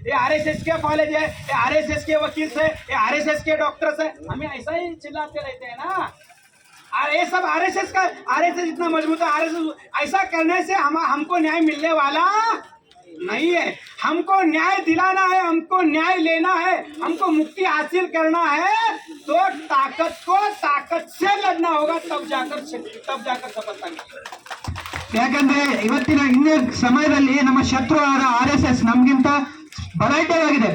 ये आरएसएस के कॉलेज है, ये आरएसएस के वकील है, ये आरएसएस के डॉक्टर्स है। हमें ऐसा ही चिल्लाते रहते हैं ना। और ये सब आरएसएस का, आरएसएस इतना मजबूत है, आरएसएस ऐसा करने से हमको न्याय मिलने वाला नहीं है। हमको न्याय दिलाना है, हमको न्याय लेना है, हमको मुक्ति हासिल करना है, तो ताकत से लड़ना होगा, तब जाकर सफलता मिलेगी। ಯಾಕಂದ್ರೆ ಇವತ್ತಿನ ಇನ್ನೇ ಸಮಯದಲ್ಲಿ ನಮ್ಮ ಶತ್ರು ಆದ RSS ನಮ್ಗಿಂತ ಬಲಾಢ್ಯವಾಗಿದೆ.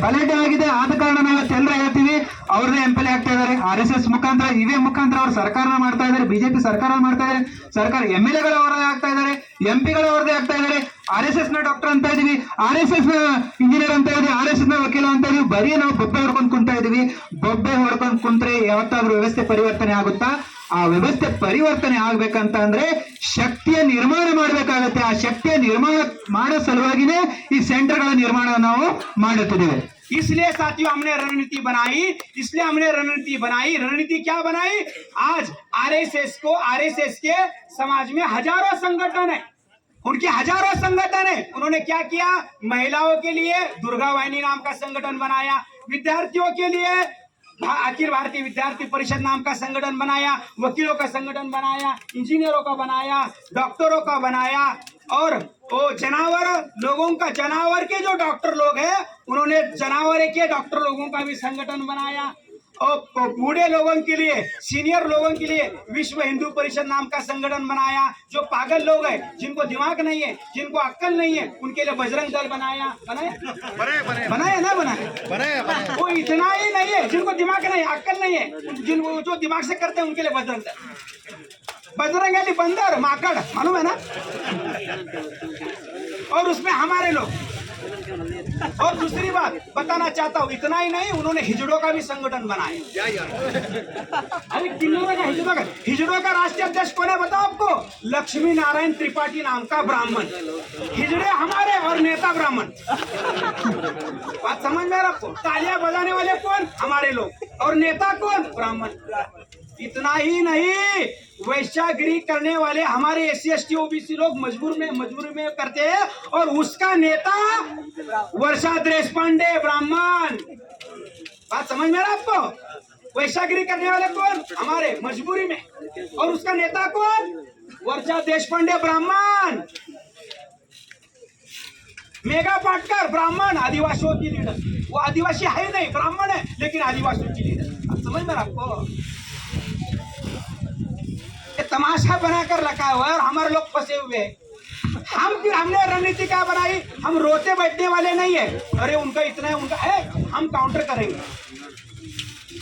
ಆದ ಕಾರಣ ನಾವು ಎಲ್ಲರೂ ಹೇಳ್ತೀವಿ, ಅವ್ರದೇ ಎಂಪೆಲ್ ಆಗ್ತಾ ಇದಾರೆ RSS ಮುಖಾಂತರ, ಇವೇ ಮುಖಾಂತರ ಅವ್ರು ಸರ್ಕಾರ ಮಾಡ್ತಾ ಇದಾರೆ, ಬಿಜೆಪಿ ಸರ್ಕಾರ ಮಾಡ್ತಾ ಇದಾರೆ, ಸರ್ಕಾರ MLA ಗಳು ಅವರೇ ಆಗ್ತಾ ಇದಾರೆ, MP ಗಳು ಅವರದೇ ಆಗ್ತಾ ಇದಾರೆ. RSS ನ ಡಾಕ್ಟರ್ ಅಂತ ಇದೀವಿ, RSS ನ ಇಂಜಿನಿಯರ್ ಅಂತ ಇದೀವಿ, RSS ನ ವಕೀಲ ಅಂತ ಇದೀವಿ. ಬರೀ ನಾವು ಬೊಬ್ಬೆ ಹೊಡ್ಕೊಂಡು ಕುಂತಾ ಇದೀವಿ. ಬೊಬ್ಬೆ ಹೊಡ್ಕೊಂಡು ಕುಂತ್ರೆ ಯಾವತ್ತಾದ್ರೂ ವ್ಯವಸ್ಥೆ ಪರಿವರ್ತನೆ ಆಗುತ್ತಾ? ಆ ವ್ಯವಸ್ಥೆ ಪರಿವರ್ತನೆ ಆಗ್ಬೇಕಂತ ಅಂದ್ರೆ ಶಕ್ತಿಯ ನಿರ್ಮಾಣ ಮಾಡ್ಬೇಕಾಗತ್ತೆ. ಆ ಶಕ್ತಿಯ ನಿರ್ಮಾಣ ಮಾಡೋ ಸಲುವಾಗಿನೇ ಈ ಸೆಂಟರ್ ಗಳ ನಿರ್ಮಾಣ ನಾವು ಮಾಡುತ್ತಿದ್ದೇವೆ. इसलिए साथियों हमने रणनीति बनाई। रणनीति क्या बनाई? आज आरएसएस के समाज में हजारों संगठन है, उनके हजारों संगठन है। उन्होंने क्या किया? महिलाओं के लिए दुर्गा वाहिनी नाम का संगठन बनाया, विद्यार्थियों के लिए अखिल भारतीय विद्यार्थी परिषद नाम का संगठन बनाया, वकीलों का संगठन बनाया, इंजीनियरों का बनाया, डॉक्टरों का बनाया, और वो जानवर के जो डॉक्टर लोग हैं उन्होंने जानवर के डॉक्टर लोगों का भी संगठन बनाया, और बूढ़े लोगों के लिए, सीनियर लोगों के लिए विश्व हिंदू परिषद नाम का संगठन बनाया। जो पागल लोग हैं, जिनको दिमाग नहीं है, जिनको अक्ल नहीं है, उनके लिए बजरंग दल बनाया ना बनाया। वो इतना ही नहीं है, जिनको दिमाग नहीं है, अक्ल नहीं है, जिनको जो दिमाग से करते हैं उनके लिए बजरंग दल। बजरंग यानी बंदर, माकड़, मालूम है ना? और उसमें हमारे लोग। और दूसरी बात बताना चाहता हूँ, इतना ही नहीं, उन्होंने हिजड़ों का भी संगठन बनाया। अरे हिजड़ों का राष्ट्रीय अध्यक्ष कौन है बताओ आपको? लक्ष्मी नारायण त्रिपाठी नाम का ब्राह्मण। हिजड़े हमारे और नेता ब्राह्मण। बात समझ में आ रहा आपको? तालियां बजाने वाले कौन? हमारे लोग, और नेता कौन? ब्राह्मण। इतना ही नहीं, वैश्यागिरी करने वाले हमारे SC ST OBC लोग मजबूरी में करते हैं, और उसका नेता वर्षा देशपांडे ब्राह्मण। बात समझ में आ रहा आपको? वैश्यागिरी करने वाले कौन? हमारे, मजबूरी में, और उसका नेता कौन? वर्षा देशपांडे ब्राह्मण। मेघा पाटकर ब्राह्मण, आदिवासियों की लीडर। वो आदिवासी है नहीं, ब्राह्मण है, लेकिन आदिवासियों की लीडर। समझ में आ रहा आपको? तमाशा बनाकर रखा हुआ है और हमारे लोग फंसे हुए हैं। हमने रणनीति क्या बनाई? हम रोते बैठने वाले नहीं है। अरे उनका इतना है, उनका है, हम काउंटर करेंगे।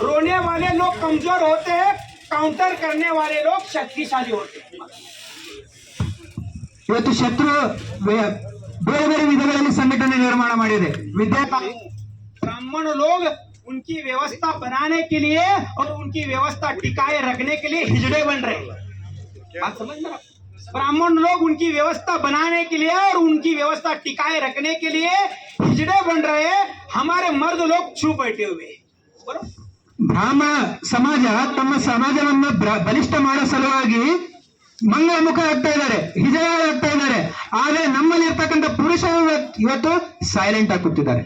रोने वाले लोग कमजोर होते हैं, काउंटर करने वाले लोग शक्तिशाली होते हैं। ಇವತ್ತು ಶತ್ರು ಬೇರೆ ಬೇರೆ ವಿಧಗಳಲ್ಲಿ ಸಂಘಟನೆ ನಿರ್ಮಾಣ ಮಾಡಿದೆ. ब्राह्मण लोग उनकी व्यवस्था बनाने के लिए और उनकी व्यवस्था टिकाए रखने के लिए हिजड़े बन रहे हैं। बात समझ में? ब्राह्मण लोग उनकी व्यवस्था बनाने के लिए और उनकी व्यवस्था टिकाए रखने के लिए हिजड़े बन रहे हैं। हमारे मर्द लोग चुप बैठे हुए हैं। ಬ್ರಾಹ್ಮಣ ಸಮಾಜ ತಮ್ಮ ಸಮಾಜವನ್ನು ಬಲಿಷ್ಠ ಮಾಡೋ ಸಲುವಾಗಿ ಮಂಗಳಮುಖ ಆಗ್ತಾ ಇದ್ದಾರೆ, ಹಿಜಳಾಗ್ತಾ ಇದ್ದಾರೆ. ಆದ್ರೆ ನಮ್ಮಲ್ಲಿ ಇರ್ತಕ್ಕಂಥ ಪುರುಷರು ಇವತ್ತು ಸೈಲೆಂಟ್ ಆಗಿ ಕೂತಿದ್ದಾರೆ.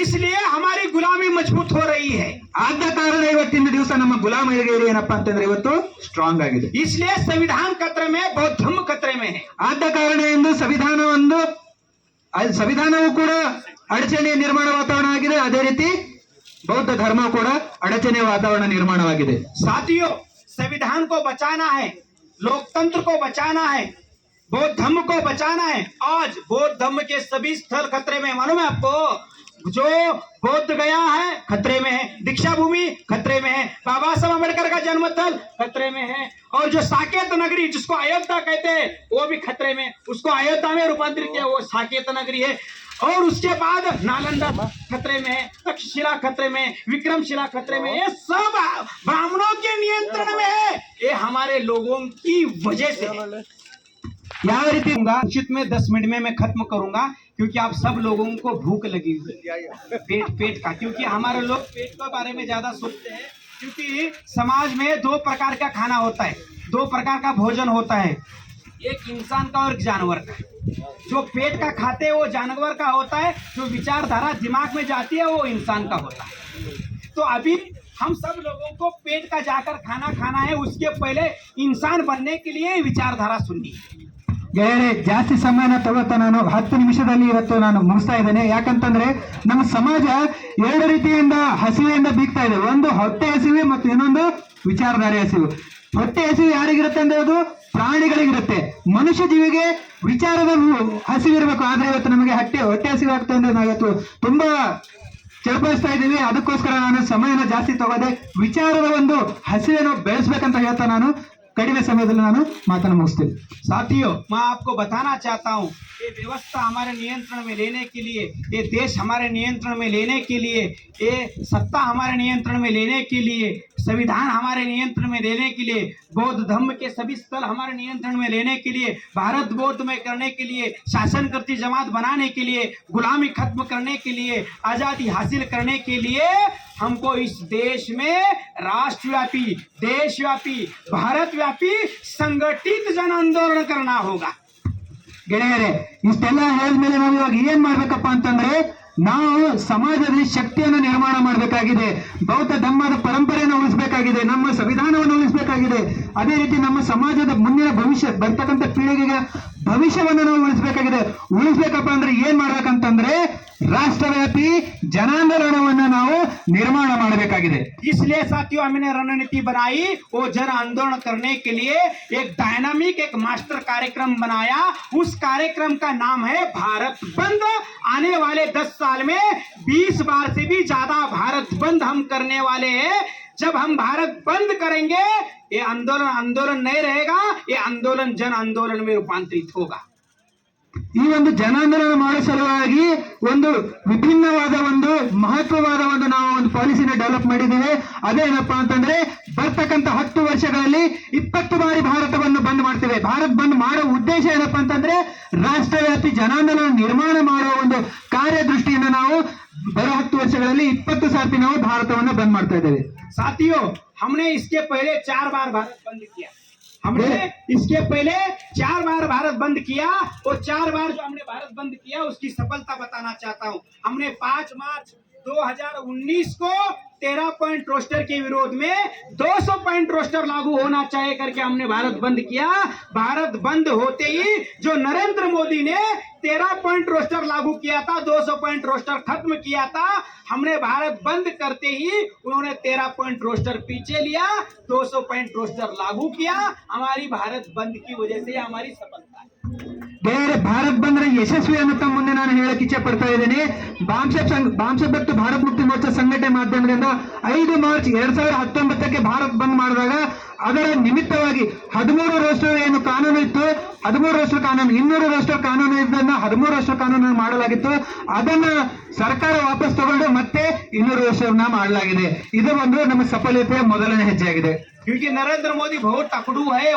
इसलिए हमारी गुलामी मजबूत हो रही है। ಆದ ಕಾರಣ ಇವತ್ತಿನ ದಿವಸ ನಮ್ಮ ಗುಲಾಮರಿಗೆ ಏನಪ್ಪಾ ಅಂತಂದ್ರೆ ಇವತ್ತು ಸ್ಟ್ರಾಂಗ್ ಆಗಿದೆ. इसलिए संविधान खतरे में, बौद्ध धर्म खतरे में है। ಆದ ಕಾರಣ ಎಂದು ಸಂವಿಧಾನವೂ ಕೂಡ ಅಡಚಣೆಯ ನಿರ್ಮಾಣ ವಾತಾವರಣ ಆಗಿದೆ. ಅದೇ ರೀತಿ बौद्ध धर्म ಕೂಡ ಅಡಚಣೆಯ ವಾತಾವರಣ ನಿರ್ಮಾಣವಾಗಿದೆ. साथियों, संविधान को बचाना है, लोकतंत्र को बचाना है, बौद्ध धर्म को बचाना है। आज बौद्ध धर्म के सभी स्थल खतरे में। मालूम है आपको? जो बौद्ध गया है खतरे में है, दीक्षा भूमि खतरे में है, बाबा साहब अम्बेडकर का जन्म स्थल खतरे में है, और जो साकेत नगरी जिसको अयोध्या कहते हैं वो भी खतरे में, उसको अयोध्या में रूपांतरित किया, वो साकेत नगरी है। और उसके बाद नालंदा खतरे में है, तक्षशिला खतरे में, विक्रमशिला खतरे में। ये सब ब्राह्मणों के नियंत्रण में है। ये हमारे लोगों की वजह से है। ಯಾವ ರೀತಿ निश्चित में 10 मिनट में मैं खत्म करूंगा, क्योंकि आप सब लोगों को भूख लगी हुई है, पेट का। क्योंकि हमारे लोग पेट के बारे में ज्यादा सोचते हैं, क्योंकि समाज में 2 प्रकार का खाना होता है, 2 प्रकार का भोजन होता है। एक इंसान का और एक जानवर का। जो पेट का खाते हैं वो जानवर का होता है, जो विचारधारा दिमाग में जाती है वो इंसान का होता है। तो अभी हम सब लोगों को पेट का जाकर खाना खाना है, उसके पहले इंसान बनने के लिए विचारधारा सुननी है। ಗೆಳೆಯರೆ, ಜಾಸ್ತಿ ಸಮಯನ ತಗೋತಾ ನಾನು 10 ನಿಮಿಷದಲ್ಲಿ ಇವತ್ತು ನಾನು ಮುಗಿಸ್ತಾ ಇದ್ದೇನೆ. ಯಾಕಂತಂದ್ರೆ ನಮ್ಮ ಸಮಾಜ ಎರಡು ರೀತಿಯಿಂದ ಹಸಿವೆಯಿಂದ ಬೀಗ್ತಾ ಇದೆ. ಒಂದು ಹೊಟ್ಟೆ ಹಸಿವೆ ಮತ್ತು ಇನ್ನೊಂದು ವಿಚಾರಧಾರೆ ಹಸಿವು. ಹೊಟ್ಟೆ ಹಸಿವು ಯಾರಿಗಿರುತ್ತೆ ಅಂದ್ರೆ ಅದು ಪ್ರಾಣಿಗಳಿಗಿರುತ್ತೆ. ಮನುಷ್ಯ ಜೀವಿಗೆ ವಿಚಾರದ ಹಸಿವಿರಬೇಕು. ಆದ್ರೆ ಇವತ್ತು ನಮಗೆ ಹೊಟ್ಟೆ ಹಸಿವೆ ಆಗ್ತಾ ಅಂದ್ರೆ ನಾವಿವತ್ತು ತುಂಬಾ ಚರ್ಪಿಸ್ತಾ ಇದ್ದೀವಿ. ಅದಕ್ಕೋಸ್ಕರ ನಾನು ಸಮಯನ ಜಾಸ್ತಿ ತಗೋದೆ. ವಿಚಾರದ ಒಂದು ಹಸಿವೆಯನ್ನು ಬೆಳೆಸ್ಬೇಕಂತ ಹೇಳ್ತಾ ನಾನು ಕಡಿಮೆ ಸಮಯದಲ್ಲಿ ನಾನು ಮಾತನ್ನು ಮುಗಿಸ್ತೀನಿ. साथियों, मैं आपको बताना चाहता हूँ, ये व्यवस्था हमारे नियंत्रण में लेने के लिए, ये देश हमारे नियंत्रण में लेने के लिए, ये सत्ता हमारे नियंत्रण में लेने के लिए, संविधान हमारे नियंत्रण में लेने के लिए, बौद्ध धर्म के सभी स्थल हमारे नियंत्रण में लेने के लिए, भारत बौद्ध में करने के लिए, शासन करती जमात बनाने के लिए, गुलामी खत्म करने के लिए, आजादी हासिल करने के लिए हमको इस देश में राष्ट्रव्यापी, देशव्यापी, भारतव्यापी संगठित जन आंदोलन करना होगा। ಗೆಳೆಯರೆ, ಇಷ್ಟೆಲ್ಲ ಹೇಳಿದ್ಮೇಲೆ ನಾವು ಇವಾಗ ಏನ್ ಮಾಡ್ಬೇಕಪ್ಪ ಅಂತಂದ್ರೆ ನಾವು ಸಮಾಜದಲ್ಲಿ ಶಕ್ತಿಯನ್ನು ನಿರ್ಮಾಣ ಮಾಡಬೇಕಾಗಿದೆ. ಬೌದ್ಧ ಧರ್ಮದ ಪರಂಪರೆಯನ್ನು ಉಳಿಸಬೇಕಾಗಿದೆ. ನಮ್ಮ ಸಂವಿಧಾನವನ್ನು ಉಳಿಸಬೇಕಾಗಿದೆ. ಅದೇ ರೀತಿ ನಮ್ಮ ಸಮಾಜದ ಮುಂದಿನ ಭವಿಷ್ಯ ಬರ್ತಕ್ಕಂಥ ಪೀಳಿಗೆಗೆ ಭವಿಷ್ಯವನ್ನು ನಾವು ಉಳಿಸಬೇಕಾಗಿದೆ. ಉಳಿಸ್ಬೇಕಪ್ಪ ಅಂದ್ರೆ ಏನ್ ಮಾಡ್ಬೇಕಂತಂದ್ರೆ ರಾಷ್ಟ್ರವ್ಯಾಪಿ ಜನಾಂದೋಲನವನ್ನ ನಾವು ನಿರ್ಮಾಣ ಮಾಡಬೇಕಾಗಿದೆ. इसलिए साथियों, हमने रणनीति बनाई, वो जन आंदोलन करने के लिए एक डायनामिक, एक मास्टर कार्यक्रम बनाया। उस कार्यक्रम का नाम है भारत बंद। आने वाले 10 साल में 20 बार से भी ज्यादा भारत बंद हम करने वाले हैं। जब हम भारत बंद करेंगे, ये आंदोलन नहीं रहेगा, ये आंदोलन जन आंदोलन में रूपांतरित होगा। ಈ ಒಂದು ಜನಾಂದೋಲನ ಮಾಡೋ ಸಲುವಾಗಿ ಒಂದು ವಿಭಿನ್ನವಾದ ಒಂದು ಮಹತ್ವವಾದ ಒಂದು ನಾವು ಒಂದು ಪಾಲಿಸಿನ ಡೆವಲಪ್ ಮಾಡಿದ್ದೇವೆ. ಅದೇನಪ್ಪಾ ಅಂತಂದ್ರೆ ಬರ್ತಕ್ಕಂಥ 10 ವರ್ಷಗಳಲ್ಲಿ 20 ಬಾರಿ ಭಾರತವನ್ನು ಬಂದ್ ಮಾಡ್ತೇವೆ. ಭಾರತ್ ಬಂದ್ ಮಾಡೋ ಉದ್ದೇಶ ಏನಪ್ಪಾ ಅಂತಂದ್ರೆ ರಾಷ್ಟ್ರವ್ಯಾಪಿ ಜನಾಂದೋಲನ ನಿರ್ಮಾಣ ಮಾಡುವ ಒಂದು ಕಾರ್ಯದೃಷ್ಟಿಯಿಂದ ನಾವು ಬರೋ 10 ವರ್ಷಗಳಲ್ಲಿ 20 ಸಾರ್ತಿ ನಾವು ಭಾರತವನ್ನು ಬಂದ್ ಮಾಡ್ತಾ ಇದ್ದೇವೆ. साथियों, हमने इसके पहले 4 बार भारत बंद किया। हमने इसके पहले 4 बार भारत बंद किया। और 4 बार जो हमने भारत बंद किया उसकी सफलता बताना चाहता हूं। हमने 5 मार्च 2019 को 13 पॉइंट रोस्टर के विरोध में 200 पॉइंट रोस्टर लागू होना चाहिए करके हमने भारत बंद किया। भारत बंद होते ही जो नरेंद्र मोदी ने 13 पॉइंट रोस्टर लागू किया था, 200 पॉइंट रोस्टर खत्म किया था, हमने भारत बंद करते ही उन्होंने 13 पॉइंट रोस्टर पीछे लिया, 200 पॉइंट रोस्टर लागू किया। हमारी भारत बंद की वजह से हमारी सफलता है। ಬೇರೆ ಭಾರತ್ ಬಂದ್ರೆ ಯಶಸ್ವಿ ಅನ್ನುತ್ತಾ ಮುಂದೆ ನಾನು ಹೇಳಕ್ ಇಚ್ಛೆ ಪಡ್ತಾ ಇದ್ದೀನಿ. ಬಾಂಸೆ ಮತ್ತು ಭಾರತ್ ಮುಕ್ತಿ ಮೋರ್ಚಾ ಸಂಘಟನೆ ಮಾಧ್ಯಮದಿಂದ 5 ಮಾರ್ಚ್ 2019ಕ್ಕೆ ಭಾರತ್ ಬಂದ್ ಮಾಡಿದಾಗ ಅದರ ನಿಮಿತ್ತವಾಗಿ 13 ರೋಸ್ಟರ್ ಏನು ಕಾನೂನು ಇತ್ತು, 13 ರೋಸ್ಟರ್ ಕಾನೂನು, 200 ರೋಸ್ಟರ್ ಕಾನೂನು ಇದ್ದನ್ನ 13 ರೋಸ್ಟರ್ ಕಾನೂನು ಮಾಡಲಾಗಿತ್ತು. ಅದನ್ನ ಸರ್ಕಾರ ವಾಪಸ್ ತಗೊಂಡು ಮತ್ತೆ 200 ರೋಸ್ಟರ್ನ ಮಾಡಲಾಗಿದೆ. ಇದು ಒಂದು ನಮ್ಮ ಸಫಲತೆಯ ಮೊದಲನೇ ಹೆಜ್ಜೆ ಆಗಿದೆ. क्योंकि नरेंद्र मोदी बहुत तकड़ू है।